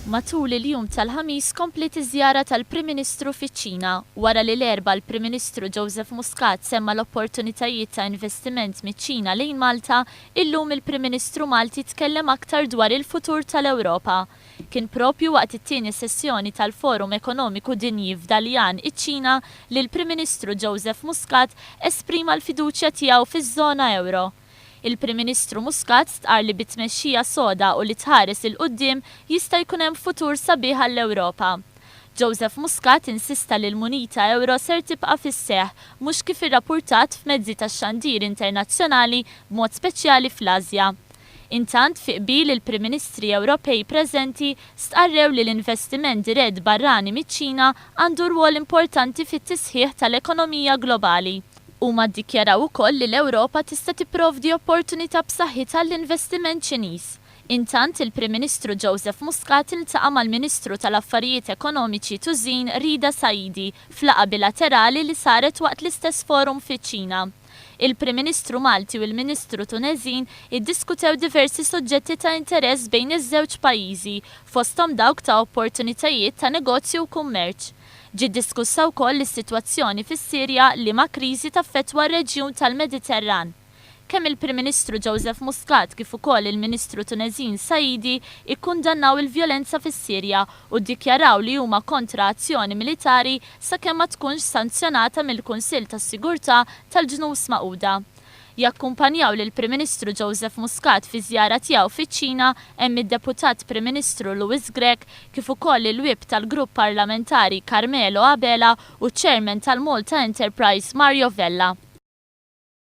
Matul il-jum tal-Hamis komplet iż-żjara tal-Prim Ministru fiċ-Ċina wara li l-erba' il-Prim Ministru Joseph Muscat semma l-opportunitajiet ta' investiment miċ-Ċina lejn Malta, illum il-Prim Ministru Malti jitkellem aktar dwar il-futur tal-Ewropa. Kien propju waqt it-tieni sessjoni tal-Forum Ekonomiku Dinji f'Daljan iċ-Ċina li l-Prim Ministru Joseph Muscat esprima l-fiduċja tiegħu fiż-żona Ewro. Il-Prim Ministru Muscat stqarr li bit-tmexxija soda u li tħares il-qudiem jista' jkun hemm futur sabiħ għall-Ewropa. Joseph Muscat insista li l-munita Ewro ser tibqa' fis-seħħ mhux kif irrappurtat f'mezzi tax-xandir internazzjonali b'mod speċjali fl-Asja. Intant fi qbil il-Prim Ministri Ewropej preżenti stqarrew li l-investiment dirett barrani miċ-Ċina għandu rwol importanti fit-tisħiħ tal-ekonomija globali. Huma ddikjaraw ukoll li l-Ewropa tista' tipprovdi opportunità b'saħħitha għall-investiment Ċiniż. Intant il-Prim Ministru Joseph Muscat iltaqa' mal-Ministru tal-Affarijiet Ekonomiċi Tużin Rida Saidi f'laqgħa bilaterali li saret waqt l-istess forum fiċ-Ċina. Il-Prim Ministru Malti u l-Ministru Tunezin iddiskutew diversi suġġetti ta' interess bejn iż-żewġ pajjiżi, fosthom dawk ta' opportunitajiet ta' negozju u kummerċ. Ġiet diskussa wkoll is-sitwazzjoni fis-Sirja li ma' kriżi taffettwa r-reġjun tal-Mediterran. Kemm il-Prim Ministru Joseph Muscat kif ukoll il-Ministru Tunezin Saidi ikkundannaw il-vjolenza fis-Sirja u ddikjaraw li huma kontra azzjoni militari sakemm ma tkunx sanzjonata mill-Kunsill tas-Sigurtà tal-Ġnus Magħquda. Jakkumpanjaw lill-Prim Ministru Joseph Muscat fi żjara tiegħu fiċ-Ċina hemm id-Deputat Prim Ministru Louis Grech kif ukoll il-Wip tal-Grupp Parlamentari Carmelo Abela u ċ-Chairman tal-Malta Enterprise Mario Vella.